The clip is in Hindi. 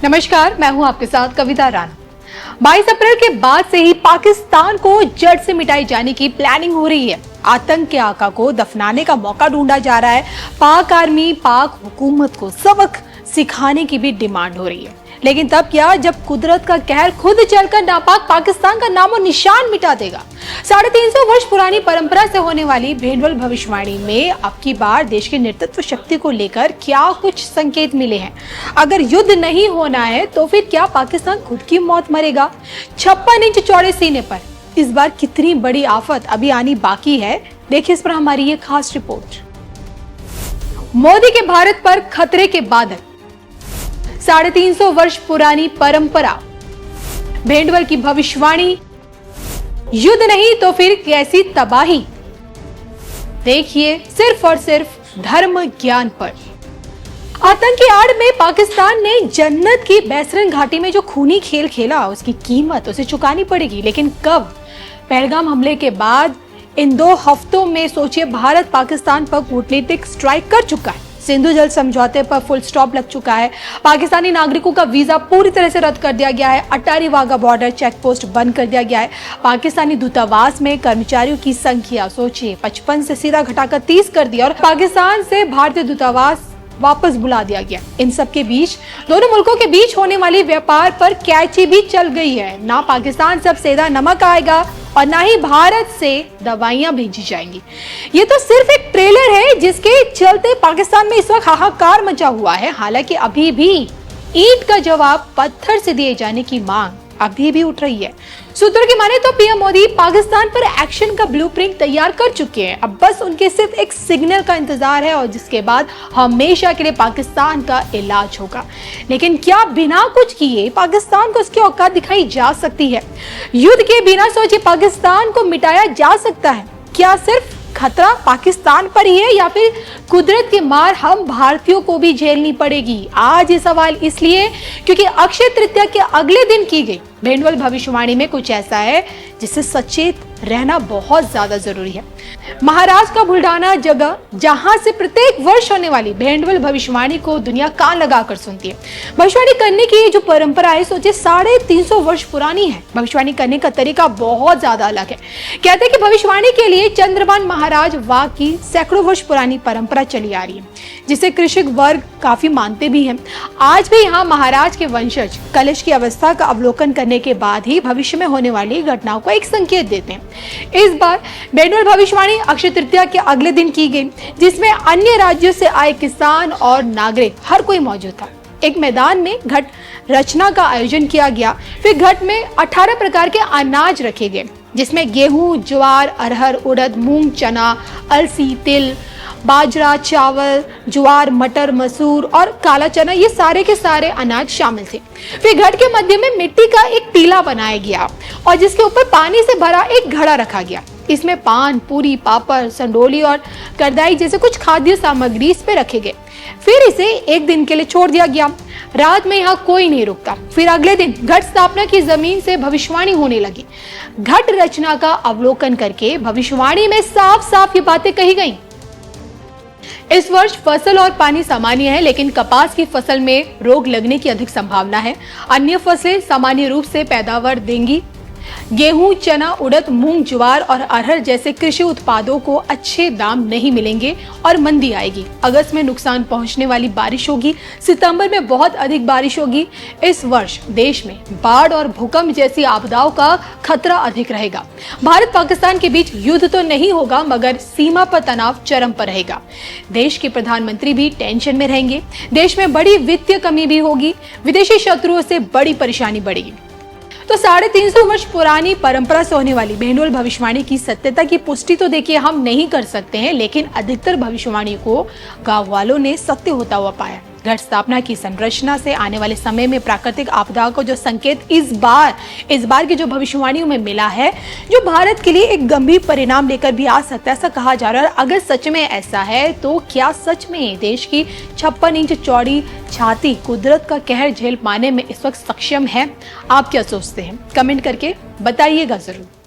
नमस्कार, मैं हूं आपके साथ कविता राणा। 22 अप्रैल के बाद से ही पाकिस्तान को जड़ से मिटाई जाने की प्लानिंग हो रही है। आतंक के आका को दफनाने का मौका ढूंढा जा रहा है। पाक आर्मी, पाक हुकूमत को सबक सिखाने की भी डिमांड हो रही है। लेकिन तब क्या, जब कुदरत का कहर खुद चलकर नापाक पाकिस्तान का नामो निशान मिटा देगा। 350 वर्ष पुरानी परंपरा से होने वाली भेंडवल भविष्यवाणी में अब की बार देश की नेतृत्व शक्ति को लेकर क्या कुछ संकेत मिले हैं। अगर युद्ध नहीं होना है तो फिर क्या पाकिस्तान खुद की मौत मरेगा। 56 इंच चौड़े सीने पर इस बार कितनी बड़ी आफत अभी आनी बाकी है, देखिए इस पर हमारी ये खास रिपोर्ट। मोदी के भारत पर खतरे के बादल, 350 वर्ष पुरानी परंपरा, भेंडवल की भविष्यवाणी, युद्ध नहीं तो फिर कैसी तबाही। देखिए सिर्फ और सिर्फ धर्म ज्ञान पर। आतंक की आड़ में पाकिस्तान ने जन्नत की बैसरन घाटी में जो खूनी खेल खेला, उसकी कीमत उसे चुकानी पड़ेगी। लेकिन कब? पहलगाम हमले के बाद इन 2 हफ्तों में सोचिए, भारत पाकिस्तान पर कूटनीतिक स्ट्राइक कर चुका है। सिंधु जल समझौते पर फुल स्टॉप लग चुका है। पाकिस्तानी नागरिकों का वीजा पूरी तरह से रद्द कर दिया गया है। Attari Wagah border check post बंद कर दिया गया है। पाकिस्तानी दूतावास में कर्मचारियों की संख्या सोचिए 55 से सीधा घटाकर 30 कर दिया और पाकिस्तान से भारतीय दूतावास वापस बुला दिया गया। इन सब के बीच दोनों मुल्कों के बीच होने वाली व्यापार पर कैची भी चल गई है। ना पाकिस्तान से अब सेधा नमक आएगा और ना ही भारत से दवाइयां भेजी जाएंगी। ये तो सिर्फ एक ट्रेलर है जिसके चलते पाकिस्तान में इस वक्त हाहाकार मचा हुआ है। हालांकि अभी भी ईंट का जवाब पत्थर से दिए जाने की मांग अभी भी उठ रही है। सूत्रों की माने तो पीएम मोदी पाकिस्तान पर एक्शन का ब्लूप्रिंट तैयार कर चुके हैं। अब बस उनके सिर्फ एक सिग्नल का इंतजार है और जिसके बाद हमेशा के लिए पाकिस्तान का इलाज होगा। लेकिन क्या बिना कुछ किए पाकिस्तान को उसकी औकात दिखाई जा सकती है? युद्ध के बिना सोचिए पाकिस्तान को मिटाया जा सकता है? क्या सिर्फ खतरा पाकिस्तान पर ही है या फिर कुदरत की मार हम भारतीयों को भी झेलनी पड़ेगी? आज ये सवाल इसलिए क्योंकि अक्षय तृतीया के अगले दिन की गई भेंडवल भविष्यवाणी में कुछ ऐसा है जिससे सचेत रहना बहुत ज्यादा जरूरी है। महाराष्ट्र का बुल्ढाना जगह जहां से प्रत्येक वर्ष होने वाली भेंडवल भविष्यवाणी को दुनिया कान लगाकर सुनती है। भविष्यवाणी करने की जो परंपरा है सोचे 350 वर्ष पुरानी है। भविष्यवाणी करने का तरीका बहुत ज्यादा अलग है। कहते हैं कि भविष्यवाणी के लिए चंद्रभान महाराज वाघ की सैकड़ों वर्ष पुरानी परंपरा चली आ रही है, जिसे कृषक वर्ग काफी मानते भी हैं। आज भी यहाँ महाराज के वंशज कलश की अवस्था का अवलोकन करने के बाद ही भविष्य में होने वाली घटनाओं को एक संकेत देते हैं। इस बार भेंडवल भविष्यवाणी अक्षय तृतीया के अगले दिन की गई, जिसमें अन्य राज्यों से आए किसान और नागरिक हर कोई मौजूद था। एक मैदान में घट रचना का आयोजन किया गया। फिर घट में 18 प्रकार के अनाज रखे गए, जिसमें गेहूं, ज्वार, अरहर, उड़द, मूंग, चना, अलसी, तिल, बाजरा, चावल, ज्वार, मटर, मसूर और काला चना, ये सारे के सारे अनाज शामिल थे। फिर घट के मध्य में मिट्टी का एक टीला बनाया गया और जिसके ऊपर पानी से भरा एक घड़ा रखा गया। इसमें पान, पूरी, पापड़, संडोली और करदाई जैसे कुछ खाद्य सामग्री इस पे रखे गए। फिर इसे एक दिन के लिए छोड़ दिया गया। रात में यहाँ कोई नहीं रुकता। फिर अगले दिन घट स्थापना की जमीन से भविष्यवाणी होने लगी। घट रचना का अवलोकन करके भविष्यवाणी में साफ साफ ये बातें कही गई। इस वर्ष फसल और पानी सामान्य है, लेकिन कपास की फसल में रोग लगने की अधिक संभावना है। अन्य फसलें सामान्य रूप से पैदावार देंगी। गेहूं, चना, उड़द, मूंग, ज्वार और अरहर जैसे कृषि उत्पादों को अच्छे दाम नहीं मिलेंगे और मंदी आएगी। अगस्त में नुकसान पहुंचने वाली बारिश होगी। सितंबर में बहुत अधिक बारिश होगी। इस वर्ष देश में बाढ़ और भूकंप जैसी आपदाओं का खतरा अधिक रहेगा। भारत पाकिस्तान के बीच युद्ध तो नहीं होगा, मगर सीमा पर तनाव चरम पर रहेगा। देश के प्रधानमंत्री भी टेंशन में रहेंगे। देश में बड़ी वित्तीय कमी भी होगी। विदेशी शत्रुओं से बड़ी परेशानी बढ़ेगी। तो 350 वर्ष पुरानी परंपरा से होने वाली भेंडवल भविष्यवाणी की सत्यता की पुष्टि तो देखिए हम नहीं कर सकते हैं, लेकिन अधिकतर भविष्यवाणी को गांव वालों ने सत्य होता हुआ पाया। घट स्थापना की संरचना से आने वाले समय में प्राकृतिक आपदाओं को जो संकेत इस बार की जो भविष्यवाणियों में मिला है, जो भारत के लिए एक गंभीर परिणाम लेकर भी आ सकता है, ऐसा कहा जा रहा है। अगर सच में ऐसा है तो क्या सच में देश की 56 इंच चौड़ी छाती कुदरत का कहर झेल पाने में इस वक्त सक्षम है? आप क्या सोचते हैं? कमेंट करके बताइएगा जरूर।